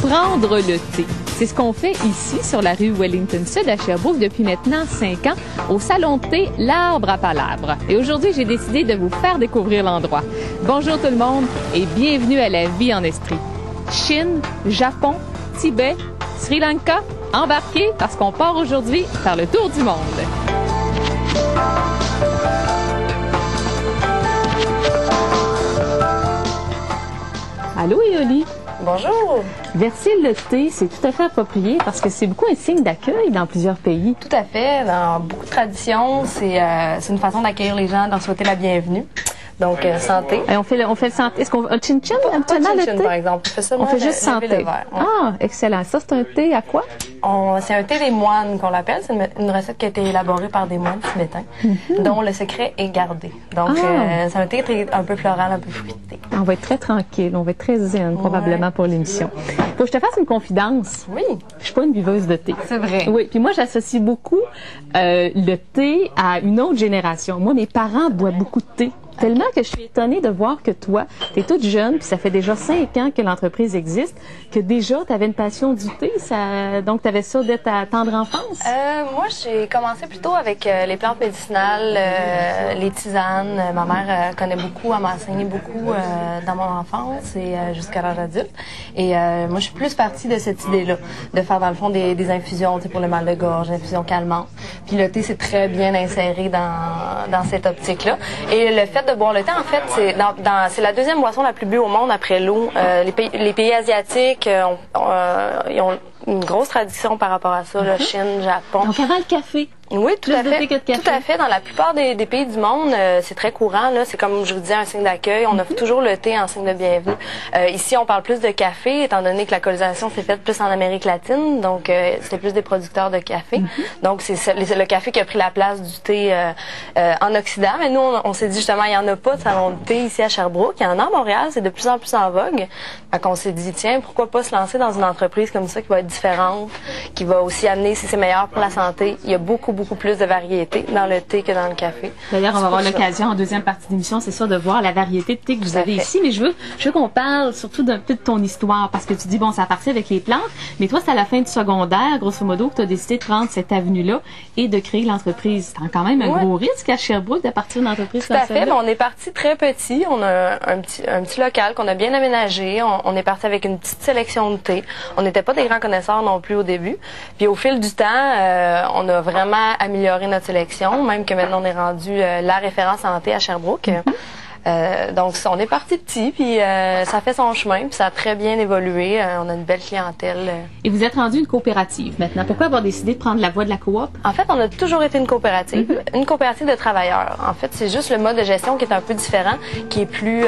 Comprendre le thé. C'est ce qu'on fait ici sur la rue Wellington Sud à Sherbrooke depuis maintenant 5 ans au salon de thé L'Arbre à Palabre. Et aujourd'hui, j'ai décidé de vous faire découvrir l'endroit. Bonjour tout le monde et bienvenue à la vie en Estrie. Chine, Japon, Tibet, Sri Lanka, embarquez parce qu'on part aujourd'hui faire le tour du monde. Allô Éoli. Bonjour. Verser le thé, c'est tout à fait approprié parce que c'est beaucoup un signe d'accueil dans plusieurs pays. Tout à fait. Dans beaucoup de traditions, c'est une façon d'accueillir les gens, d'en souhaiter la bienvenue. Donc, santé. Et on fait le santé. Est-ce qu'on un chin-chin? Pas de chin-chin, par exemple. On fait juste santé. Ah, excellent. Ça, c'est un thé à quoi? C'est un thé des moines qu'on l'appelle. C'est une recette qui a été élaborée par des moines tibétains, dont le secret est gardé. Donc, c'est un thé un peu floral, un peu fruité. On va être très tranquille, on va être très zen, probablement, pour l'émission. Faut que je te fasse une confidence. Oui. Je suis pas une buveuse de thé. C'est vrai. Oui, puis moi, j'associe beaucoup le thé à une autre génération. Moi, mes parents boivent beaucoup de thé. Tellement que je suis étonnée de voir que toi, tu es toute jeune, puis ça fait déjà 5 ans que l'entreprise existe, que déjà, tu avais une passion du thé. Donc, tu avais ça dès ta tendre enfance? Moi, j'ai commencé plutôt avec les plantes médicinales, les tisanes. Ma mère connaît beaucoup, elle m'a enseigné beaucoup dans mon enfance et jusqu'à l'âge adulte. Et moi, je suis plus partie de cette idée-là, de faire dans le fond des infusions pour le mal de gorge, infusions calmantes. Puis le thé, c'est très bien inséré dans cette optique-là. Et le fait de boire le thé, en fait, c'est la deuxième boisson la plus bu au monde après l'eau. Les pays asiatiques ils ont une grosse tradition par rapport à ça, la Chine, Japon. Donc avant le café. Oui, tout à fait. Tout à fait. Dans la plupart des pays du monde, c'est très courant. Là, c'est comme je vous disais, un signe d'accueil. On offre toujours le thé en signe de bienvenue. Ici, on parle plus de café, étant donné que la colonisation s'est faite plus en Amérique latine. Donc, c'était plus des producteurs de café. Donc, c'est le café qui a pris la place du thé en Occident. Mais nous, on s'est dit justement, il y en a pas de salon de thé ici à Sherbrooke. Il y en a à Montréal. C'est de plus en plus en vogue. Fait qu'on s'est dit, tiens, pourquoi pas se lancer dans une entreprise comme ça qui va être différente, qui va aussi amener, si c'est meilleur pour la santé. Il y a beaucoup plus de variété dans le thé que dans le café. D'ailleurs, on va avoir l'occasion en deuxième partie d'émission, c'est ça, de voir la variété de thé que vous avez ici. Mais je veux qu'on parle surtout d'un peu de ton histoire, parce que tu dis, bon, ça a parti avec les plantes, mais toi, c'est à la fin du secondaire, grosso modo, que tu as décidé de prendre cette avenue-là et de créer l'entreprise. C'est quand même un gros risque à Sherbrooke de partir d'une entreprise comme ça. Tout à fait. Bon, on est parti très petit. On a un petit local qu'on a bien aménagé. On est parti avec une petite sélection de thé. On n'était pas des grands connaisseurs non plus au début. Puis au fil du temps, on a vraiment amélioré notre sélection, même que maintenant on est rendu la référence en thé à Sherbrooke. Donc on est parti petit, puis ça fait son chemin, puis ça a très bien évolué. On a une belle clientèle. Et vous êtes rendu une coopérative maintenant. Pourquoi avoir décidé de prendre la voie de la coop? En fait, on a toujours été une coopérative de travailleurs. En fait, c'est juste le mode de gestion qui est un peu différent, qui est plus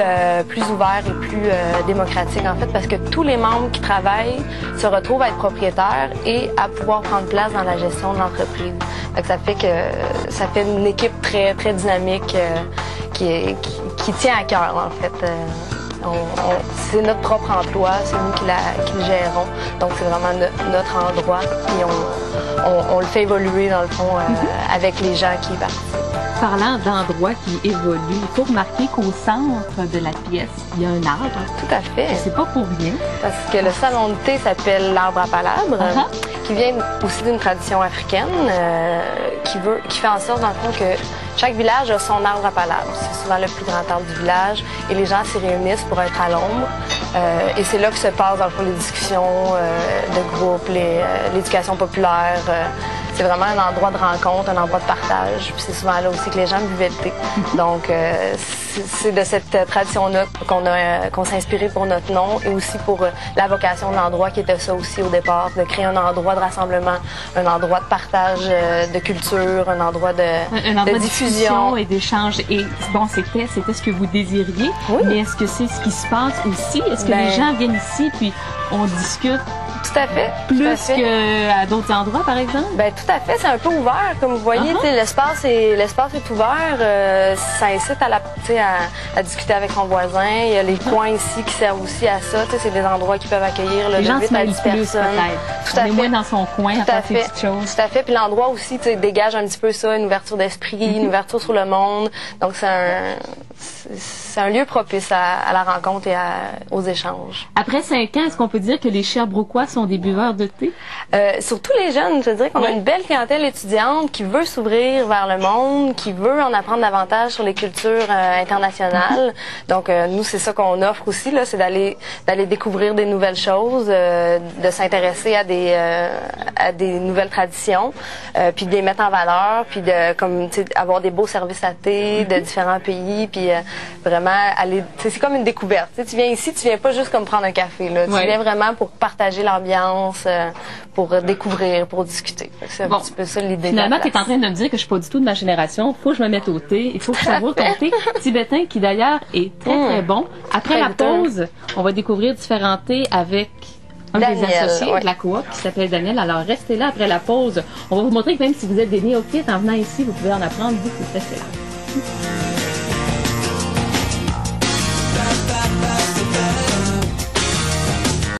ouvert et plus démocratique, en fait, parce que tous les membres qui travaillent se retrouvent à être propriétaires et à pouvoir prendre place dans la gestion de l'entreprise. Donc, ça fait une équipe très, très dynamique qui tient à cœur, en fait. C'est notre propre emploi, c'est nous qui le gérons. Donc, c'est vraiment notre endroit. Et on le fait évoluer, dans le fond, avec les gens qui y participent. Parlant d'endroits qui évoluent, il faut remarquer qu'au centre de la pièce, il y a un arbre. Tout à fait. C'est pas pour rien. Parce que le salon de thé s'appelle l'Arbre à Palabre, qui vient aussi d'une tradition africaine, qui fait en sorte, dans le fond, que chaque village a son arbre à palabre. C'est souvent le plus grand arbre du village et les gens s'y réunissent pour être à l'ombre. Et c'est là que se passent, dans le fond, les discussions de groupe, l'éducation populaire. C'est vraiment un endroit de rencontre, un endroit de partage. Puis c'est souvent là aussi que les gens buvaient le thé. Donc, c'est de cette tradition-là qu'on s'est inspiré pour notre nom et aussi pour la vocation de l'endroit qui était ça aussi au départ, de créer un endroit de rassemblement, un endroit de partage de culture, un endroit de diffusion et d'échange. Et bon, c'était ce que vous désiriez, mais est-ce que c'est ce qui se passe aussi? Est-ce que les gens viennent ici puis on discute? Tout à fait. Plus qu'à d'autres endroits, par exemple? Ben tout à fait. C'est un peu ouvert. Comme vous voyez, l'espace est ouvert. Ça incite à discuter avec son voisin. Il y a les coins ici qui servent aussi à ça. C'est des endroits qui peuvent accueillir les gens 8 à 10 personnes. Tout à fait. Moins dans son coin à faire ses petites choses. Tout à fait. Puis l'endroit aussi dégage un petit peu ça, une ouverture d'esprit, une ouverture sur le monde. Donc c'est un lieu propice à la rencontre et aux échanges. Après 5 ans, est-ce qu'on peut dire que les Sherbrookeois sont des buveurs de thé? Surtout les jeunes, je dirais qu'on a une belle clientèle étudiante qui veut s'ouvrir vers le monde, qui veut en apprendre davantage sur les cultures internationales. Donc nous, c'est ça qu'on offre aussi, là, c'est d'aller découvrir des nouvelles choses, de s'intéresser à des nouvelles traditions, puis de les mettre en valeur, puis de avoir des beaux services à thé de différents pays, puis vraiment aller. C'est comme une découverte. Tu viens ici, tu viens pas juste comme prendre un café, là. Tu viens vraiment pour partager l'ambiance, pour découvrir, pour discuter. C'est un petit peu ça l'idée. Finalement, tu es en train de me dire que je suis pas du tout de ma génération. Faut que je me mette au thé. Il faut que je savoure ton thé tibétain qui d'ailleurs est très bon. Après la pause, on va découvrir différents thés avec un des associés de la coop qui s'appelle Daniel. Alors restez là après la pause. On va vous montrer que même si vous êtes des néophytes en venant ici, vous pouvez en apprendre beaucoup. Restez là.